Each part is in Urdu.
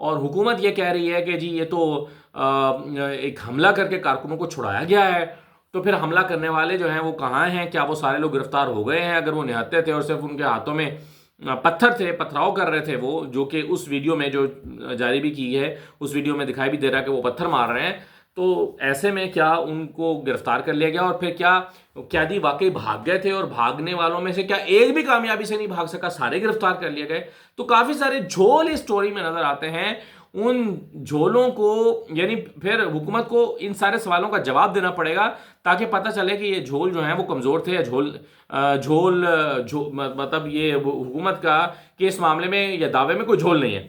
اور حکومت یہ کہہ رہی ہے کہ جی یہ تو ایک حملہ کر کے کارکنوں کو چھڑایا گیا ہے. تو پھر حملہ کرنے والے جو ہیں وہ کہاں ہیں؟ کیا وہ سارے لوگ گرفتار ہو گئے ہیں؟ اگر وہ نہتے تھے اور صرف ان کے ہاتھوں میں پتھر تھے، پتھراؤ کر رہے تھے وہ، جو کہ اس ویڈیو میں جو جاری بھی کی ہے اس ویڈیو میں دکھائی بھی دے رہا ہے کہ وہ پتھر مار رہے ہیں، تو ایسے میں کیا ان کو گرفتار کر لیا گیا؟ اور پھر کیا قیدی واقعی بھاگ گئے تھے؟ اور بھاگنے والوں میں سے کیا ایک بھی کامیابی سے نہیں بھاگ سکا؟ سارے گرفتار کر لیے گئے. تو کافی سارے جھول اس سٹوری میں نظر آتے ہیں. ان جھولوں کو یعنی پھر حکومت کو ان سارے سوالوں کا جواب دینا پڑے گا تاکہ پتہ چلے کہ یہ جھول جو ہیں وہ کمزور تھے یا جھول مطلب یہ حکومت کا کہ اس معاملے میں یا دعوے میں کوئی جھول نہیں ہے.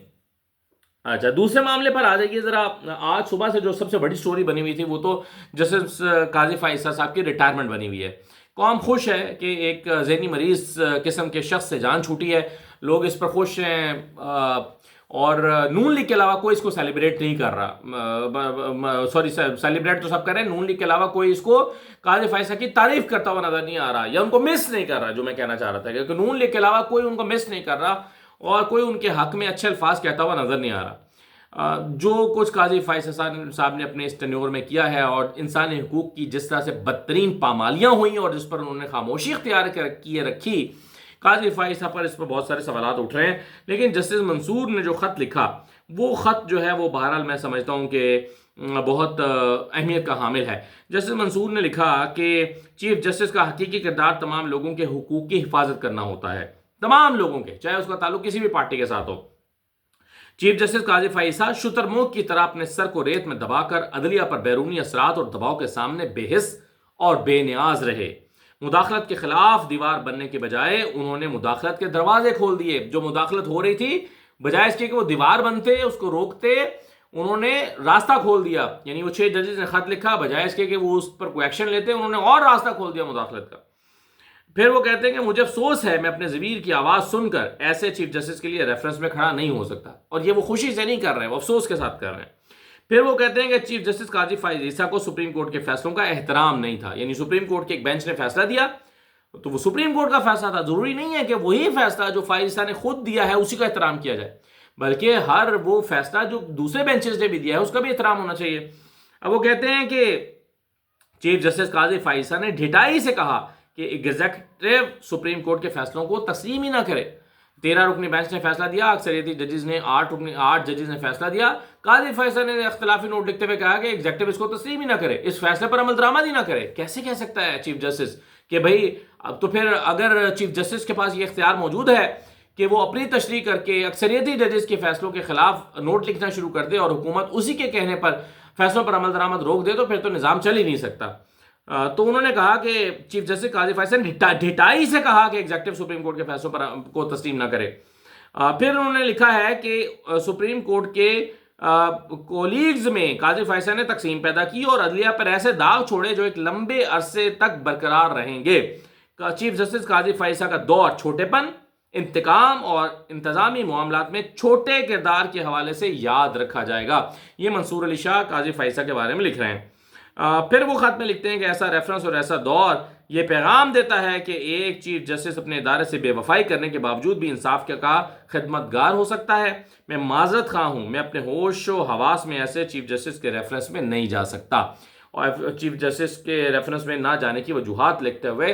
اچھا، دوسرے معاملے پر آ جائیے ذرا. آج صبح سے جو سب سے بڑی سٹوری بنی ہوئی تھی وہ تو جسٹس قاضی فائز عیسیٰ صاحب کی ریٹائرمنٹ بنی ہوئی ہے. قوم خوش ہے کہ ایک ذہنی مریض قسم کے شخص سے جان چھوٹی ہے. لوگ اس پر خوش ہیں اور نون لیگ کے علاوہ کوئی اس کو سیلیبریٹ نہیں کر رہا. سوری، سیلیبریٹ تو سب کر رہے ہیں. نون لیگ کے علاوہ کوئی اس کو قاضی فائز عیسیٰ کی تعریف کرتا ہوا نظر نہیں آ رہا یا ان کو مس نہیں کر رہا. جو میں کہنا چاہ رہا تھا کہ نون لیگ کے علاوہ کوئی ان کو مس نہیں کر رہا اور کوئی ان کے حق میں اچھے الفاظ کہتا ہوا نظر نہیں آ رہا. جو کچھ قاضی فائز عیسیٰ صاحب نے اپنے اس ٹینیور میں کیا ہے اور انسانی حقوق کی جس طرح سے بدترین پامالیاں ہوئیں اور جس پر انہوں نے خاموشی اختیار کیے رکھی، قاضی فائز عیسیٰ پر اس پر بہت سارے سوالات اٹھ رہے ہیں. لیکن جسٹس منصور نے جو خط لکھا وہ خط جو ہے وہ بہرحال میں سمجھتا ہوں کہ بہت اہمیت کا حامل ہے. جسٹس منصور نے لکھا کہ چیف جسٹس کا حقیقی کردار تمام لوگوں کے حقوق کی حفاظت کرنا ہوتا ہے، تمام لوگوں کے، چاہے اس کا تعلق کسی بھی پارٹی کے ساتھ ہو. چیف جسٹس قاضی فائز عیسیٰ شتر مرغ کی طرح اپنے سر کو ریت میں دبا کر عدلیہ پر بیرونی اثرات اور دباؤ کے سامنے بے حس اور بے نیاز رہے. مداخلت کے خلاف دیوار بننے کے بجائے انہوں نے مداخلت کے دروازے کھول دیے. جو مداخلت ہو رہی تھی بجائے اس کے کہ وہ دیوار بنتے، اس کو روکتے، انہوں نے راستہ کھول دیا. یعنی وہ 6 ججز نے خط لکھا، بجائے اس کے کہ وہ اس پر کوئی ایکشن لیتے انہوں نے اور راستہ کھول دیا مداخلت کا. پھر وہ کہتے ہیں کہ مجھے افسوس ہے میں اپنے ضمیر کی آواز سن کر ایسے چیف جسٹس کے لیے ریفرنس میں کھڑا نہیں ہو سکتا. اور یہ وہ خوشی سے نہیں کر رہے ہیں، وہ افسوس کے ساتھ کر رہے ہیں. پھر وہ کہتے ہیں کہ چیف جسٹس قاضی فائز عیسیٰ کو سپریم کورٹ کے فیصلوں کا احترام نہیں تھا. یعنی سپریم کورٹ کے ایک بینچ نے فیصلہ دیا تو وہ سپریم کورٹ کا فیصلہ تھا. ضروری نہیں ہے کہ وہی فیصلہ جو فائز عیسیٰ نے خود دیا ہے اسی کا احترام کیا جائے، بلکہ ہر وہ فیصلہ جو دوسرے بینچز نے بھی دیا ہے اس کا بھی احترام ہونا چاہیے. اب وہ کہتے ہیں کہ چیف جسٹس قاضی فائز عیسیٰ نے ڈھٹائی سے کہا کہ ایگزیکٹو سپریم کورٹ کے فیصلوں کو تسلیم ہی نہ کرے. 13 رکنی بینچ نے فیصلہ دیا، اکثریتی ججز نے 8 ججز نے فیصلہ دیا. قاضی فائز عیسیٰ نے اختلافی نوٹ لکھتے ہوئے کہا کہ ایگزیکٹو اس کو تسلیم ہی نہ کرے، اس فیصلے پر عمل درآمد ہی نہ کرے. کیسے کہہ سکتا ہے چیف جسٹس کہ بھائی اب تو پھر اگر چیف جسٹس کے پاس یہ اختیار موجود ہے کہ وہ اپنی تشریح کر کے اکثریتی ججز کے فیصلوں کے خلاف نوٹ لکھنا شروع کر دے اور حکومت اسی کے کہنے پر فیصلوں پر عمل درآمد روک دے، تو پھر تو نظام چل ہی نہیں سکتا. تو انہوں نے کہا کہ چیف جسٹس قاضی فائز عیسیٰ نے ڈھٹائی سے کہا کہ ایگزیکٹو سپریم کورٹ کے فیصلوں پر کو تسلیم نہ کرے. پھر انہوں نے لکھا ہے کہ سپریم کورٹ کے کولیگز میں قاضی فائز عیسیٰ نے تقسیم پیدا کی اور عدلیہ پر ایسے داغ چھوڑے جو ایک لمبے عرصے تک برقرار رہیں گے. چیف جسٹس قاضی فائز عیسیٰ کا دور چھوٹے پن، انتقام اور انتظامی معاملات میں چھوٹے کردار کے حوالے سے یاد رکھا جائے گا. یہ منصور علی شاہ قاضی فائز عیسیٰ کے بارے میں لکھ رہے ہیں. پھر وہ خط میں لکھتے ہیں کہ ایسا ریفرنس اور ایسا دور یہ پیغام دیتا ہے کہ ایک چیف جسٹس اپنے ادارے سے بے وفائی کرنے کے باوجود بھی انصاف کا خدمتگار ہو سکتا ہے. میں معذرت خواہ ہوں، میں اپنے ہوش و حواس میں ایسے چیف جسٹس کے ریفرنس میں نہیں جا سکتا. اور چیف جسٹس کے ریفرنس میں نہ جانے کی وجوہات لکھتے ہوئے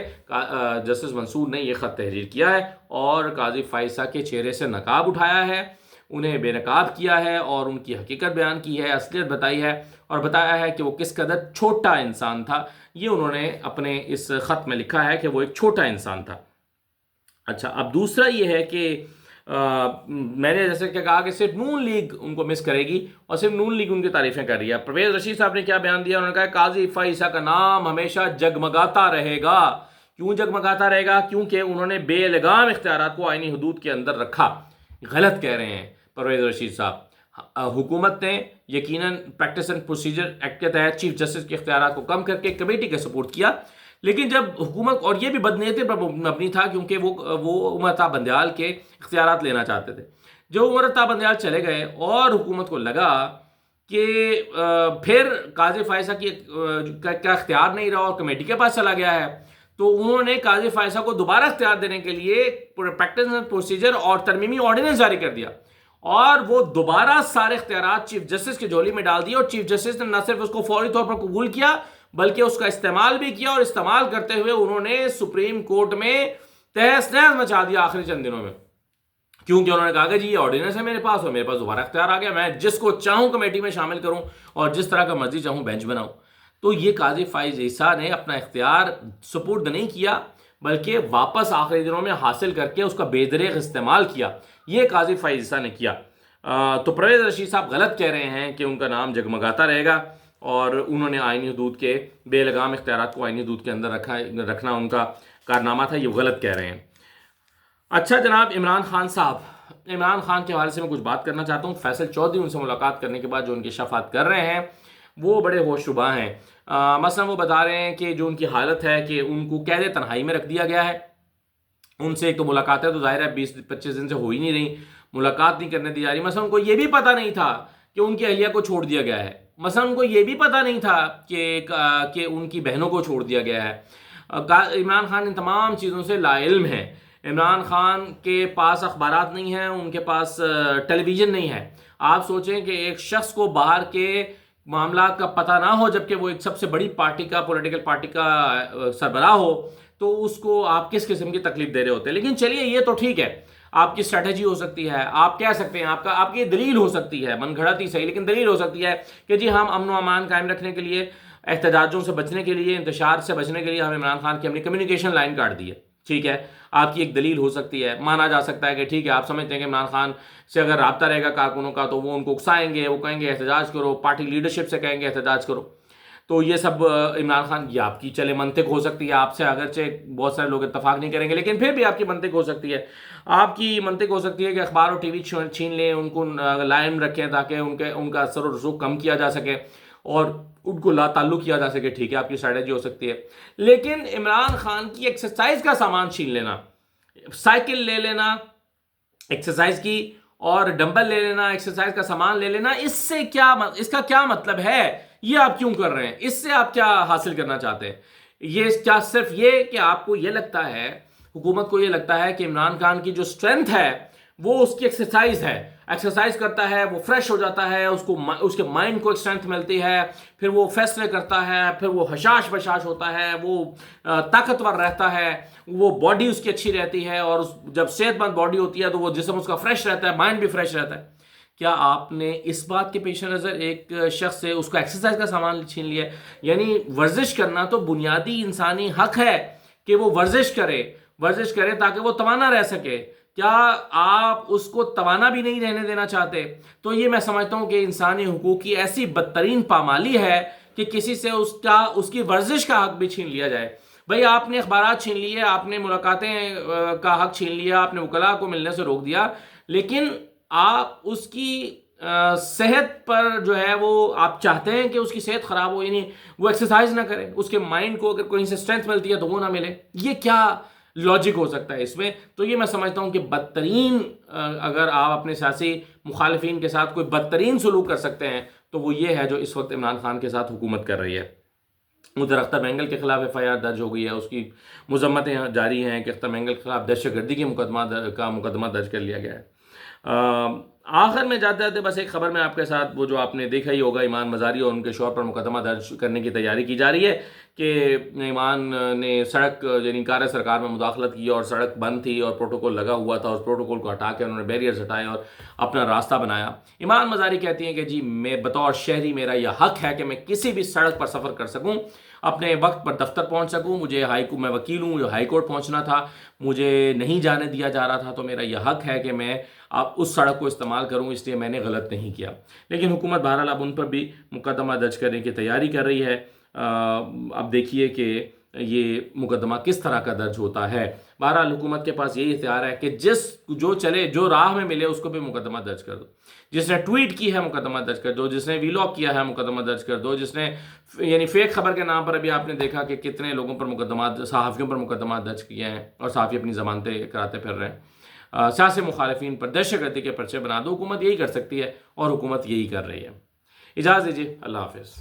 جسٹس منصور نے یہ خط تحریر کیا ہے اور قاضی فائز عیسیٰ کے چہرے سے نقاب اٹھایا ہے، انہیں بے نقاب کیا ہے اور ان کی حقیقت بیان کی ہے، اصلیت بتائی ہے اور بتایا ہے کہ وہ کس قدر چھوٹا انسان تھا. یہ انہوں نے اپنے اس خط میں لکھا ہے کہ وہ ایک چھوٹا انسان تھا. اچھا، اب دوسرا یہ ہے کہ میں نے جیسے کہ کہا کہ صرف نون لیگ ان کو مس کرے گی اور صرف نون لیگ ان کی تعریفیں کر رہی ہے. پرویز رشید صاحب نے کیا بیان دیا؟ انہوں نے کہا قاضی فائز عیسیٰ کا نام ہمیشہ جگمگاتا رہے گا. کیوں جگمگاتا رہے گا؟ کیونکہ انہوں نے بے لگام اختیارات کو آئینی حدود کے اندر رکھا. غلط کہہ رہے ہیں پرویز رشید صاحب. حکومت نے یقیناً پریکٹس اینڈ پروسیجر ایکٹ کے تحت چیف جسٹس کے اختیارات کو کم کر کے کمیٹی کا سپورٹ کیا، لیکن جب حکومت، اور یہ بھی بدنیتی پر مبنی تھا کیونکہ وہ عمر تا بندیال کے اختیارات لینا چاہتے تھے. جو عمر تا بندیال چلے گئے اور حکومت کو لگا کہ پھر قاضی فائز عیسیٰ کا اختیار نہیں رہا اور کمیٹی کے پاس چلا گیا ہے، تو انہوں نے قاضی فائز عیسیٰ کو دوبارہ اختیار دینے کے لیے پریکٹس اینڈ پروسیجر اور ترمیمی آرڈیننس جاری کر دیا. اور وہ دوبارہ سارے اختیارات چیف جسٹس کی جھولی میں ڈال دیے، اور چیف جسٹس نے نہ صرف اس کو فوری طور پر قبول کیا بلکہ اس کا استعمال بھی کیا، اور استعمال کرتے ہوئے انہوں نے سپریم کورٹ میں تہس نہس مچا دیا آخری چند دنوں میں، کیونکہ انہوں نے کہا کہ جی یہ آرڈیننس ہے میرے پاس، اور میرے پاس دوبارہ اختیار آ گیا، میں جس کو چاہوں کمیٹی میں شامل کروں اور جس طرح کا مرضی چاہوں بینچ بناؤں۔ تو یہ قاضی فائز عیسیٰ نے اپنا اختیار سپرد نہیں کیا بلکہ واپس آخری دنوں میں حاصل کر کے اس کا بے دریغ استعمال کیا، یہ قاضی فائز عیسیٰ نے کیا۔ تو پرویز رشید صاحب غلط کہہ رہے ہیں کہ ان کا نام جگمگاتا رہے گا، اور انہوں نے آئینی حدود کے بے لگام اختیارات کو آئینی حدود کے اندر رکھنا ان کا کارنامہ تھا، یہ غلط کہہ رہے ہیں۔ اچھا جناب، عمران خان صاحب، عمران خان کے حوالے سے میں کچھ بات کرنا چاہتا ہوں۔ فیصل چودھری ان سے ملاقات کرنے کے بعد جو ان کی شفاعت کر رہے ہیں وہ بڑے ہوش ربا ہیں۔ مثلا وہ بتا رہے ہیں کہ جو ان کی حالت ہے کہ ان کو قید تنہائی میں رکھ دیا گیا ہے، ان سے ایک تو ملاقاتیں تو ظاہر ہے 20-25 دن سے ہو ہی نہیں رہی، ملاقات نہیں کرنے دی جا رہی۔ مثلا ان کو یہ بھی پتہ نہیں تھا کہ ان کی اہلیہ کو چھوڑ دیا گیا ہے، مثلا ان کو یہ بھی پتہ نہیں تھا کہ ان کی بہنوں کو چھوڑ دیا گیا ہے۔ عمران خان ان تمام چیزوں سے لا علم ہے۔ عمران خان کے پاس اخبارات نہیں ہیں، ان کے پاس ٹیلی ویژن نہیں ہے۔ آپ سوچیں کہ ایک شخص کو باہر کے معاملات کا پتہ نہ ہو جبکہ وہ ایک سب سے بڑی پارٹی کا پولیٹیکل پارٹی کا سربراہ ہو، تو اس کو آپ کس قسم کی تکلیف دے رہے ہوتے ہیں۔ لیکن چلیے یہ تو ٹھیک ہے، آپ کی اسٹریٹجی ہو سکتی ہے، آپ کہہ سکتے ہیں، آپ کی دلیل ہو سکتی ہے، من گھڑت ہی صحیح لیکن دلیل ہو سکتی ہے کہ جی ہم امن و امان قائم رکھنے کے لیے، احتجاجوں سے بچنے کے لیے، انتشار سے بچنے کے لیے ہم عمران خان کی اپنی کمیونیکیشن لائن کاٹ دی ہے۔ ٹھیک ہے، آپ کی ایک دلیل ہو سکتی ہے، مانا جا سکتا ہے کہ ٹھیک ہے آپ سمجھتے ہیں کہ عمران خان سے اگر رابطہ رہے گا کارکنوں کا تو وہ ان کو اکسائیں گے، وہ کہیں گے احتجاج کرو، پارٹی لیڈرشپ سے کہیں گے احتجاج کرو، تو یہ سب عمران خان یہ آپ کی چلے منطق ہو سکتی ہے، آپ سے اگرچہ بہت سارے لوگ اتفاق نہیں کریں گے لیکن پھر بھی آپ کی منطق ہو سکتی ہے۔ آپ کی منطق ہو سکتی ہے کہ اخبار اور ٹی وی چھین لیں، ان کو لائم رکھیں تاکہ ان کا اثر و رسوخ کم کیا جا سکے اور ان کو لا تعلق کیا جا سکے، ٹھیک ہے آپ کی اسٹریٹجی ہو سکتی ہے۔ لیکن عمران خان کی ایکسرسائز کا سامان چھین لینا، سائیکل لے لینا ایکسرسائز کی اور ڈمبل لے لینا، ایکسرسائز کا سامان لے لینا، اس کا کیا مطلب ہے؟ یہ آپ کیوں کر رہے ہیں؟ اس سے آپ کیا حاصل کرنا چاہتے ہیں؟ یہ کیا صرف یہ کہ آپ کو یہ لگتا ہے، حکومت کو یہ لگتا ہے کہ عمران خان کی جو اسٹرینتھ ہے وہ اس کی ایکسرسائز ہے، ایکسرسائز کرتا ہے وہ فریش ہو جاتا ہے، اس کے مائنڈ کو اسٹرینتھ ملتی ہے، پھر وہ فیصلے کرتا ہے، پھر وہ حشاش بشاش ہوتا ہے، وہ طاقتور رہتا ہے، وہ باڈی اس کی اچھی رہتی ہے، اور جب صحت مند باڈی ہوتی ہے تو وہ جسم اس کا فریش رہتا ہے، مائنڈ بھی فریش رہتا ہے۔ کیا آپ نے اس بات کے پیش نظر ایک شخص سے اس کا ایکسرسائز کا سامان چھین لیا؟ یعنی ورزش کرنا تو بنیادی انسانی حق ہے کہ وہ ورزش کرے تاکہ وہ توانا رہ سکے۔ کیا آپ اس کو توانا بھی نہیں رہنے دینا چاہتے؟ تو یہ میں سمجھتا ہوں کہ انسانی حقوق کی ایسی بدترین پامالی ہے کہ کسی سے اس کی ورزش کا حق بھی چھین لیا جائے۔ بھئی آپ نے اخبارات چھین لیے، آپ نے ملاقاتیں کا حق چھین لیا، آپ نے وکلاء کو ملنے سے روک دیا، لیکن آپ اس کی صحت پر جو ہے وہ آپ چاہتے ہیں کہ اس کی صحت خراب ہو، یعنی وہ ایکسرسائز نہ کرے، اس کے مائنڈ کو اگر کوئی سے اسٹرینتھ ملتی ہے تو وہ نہ ملے۔ یہ کیا لاجک ہو سکتا ہے اس میں؟ تو یہ میں سمجھتا ہوں کہ بدترین، اگر آپ اپنے سیاسی مخالفین کے ساتھ کوئی بدترین سلوک کر سکتے ہیں تو وہ یہ ہے جو اس وقت عمران خان کے ساتھ حکومت کر رہی ہے۔ ادھر اختر مینگل کے خلاف FIR درج ہو گئی ہے، اس کی مذمتیں جاری ہیں کہ اختر مینگل کے خلاف دہشت گردی کے مقدمہ درج کر لیا گیا ہے۔ آخر میں جاتے جاتے بس ایک خبر میں آپ کے ساتھ، وہ جو آپ نے دیکھا ہی ہوگا، ایمان مزاری اور ان کے شوہر پر مقدمہ درج کرنے کی تیاری کی جا رہی ہے کہ ایمان نے سڑک یعنی کار سرکار میں مداخلت کی اور سڑک بند تھی اور پروٹوکول لگا ہوا تھا، اس پروٹوکول کو ہٹا کے انہوں نے بیریئرز ہٹائے اور اپنا راستہ بنایا۔ ایمان مزاری کہتی ہیں کہ جی میں بطور شہری میرا یہ حق ہے کہ میں کسی بھی سڑک پر سفر کر سکوں، اپنے وقت پر دفتر پہنچ سکوں، میں وکیل ہوں، جو ہائی کورٹ پہنچنا تھا مجھے نہیں جانے دیا جا رہا تھا، تو میرا یہ حق ہے کہ میں اب اس سڑک کو استعمال کروں، اس لیے میں نے غلط نہیں کیا۔ لیکن حکومت بہرحال اب ان پر بھی مقدمہ درج کرنے کی تیاری کر رہی ہے۔ اب دیکھیے کہ یہ مقدمہ کس طرح کا درج ہوتا ہے۔ بہرحال حکومت کے پاس یہی اختیار ہے کہ جو راہ میں ملے اس کو بھی مقدمہ درج کر دو، جس نے ٹویٹ کی ہے مقدمہ درج کر دو، جس نے ویلاگ کیا ہے مقدمہ درج کر دو، جس نے یعنی فیک خبر کے نام پر ابھی آپ نے دیکھا کہ کتنے لوگوں پر مقدمات، صحافیوں پر مقدمات درج کیے ہیں اور صحافی اپنی ضمانتیں کراتے پھر رہے ہیں۔ سیاسی مخالفین پر دہشت گردی کے پرچے بنا دو، حکومت یہی کر سکتی ہے اور حکومت یہی کر رہی ہے۔ اجازت دیجیے، اللہ حافظ۔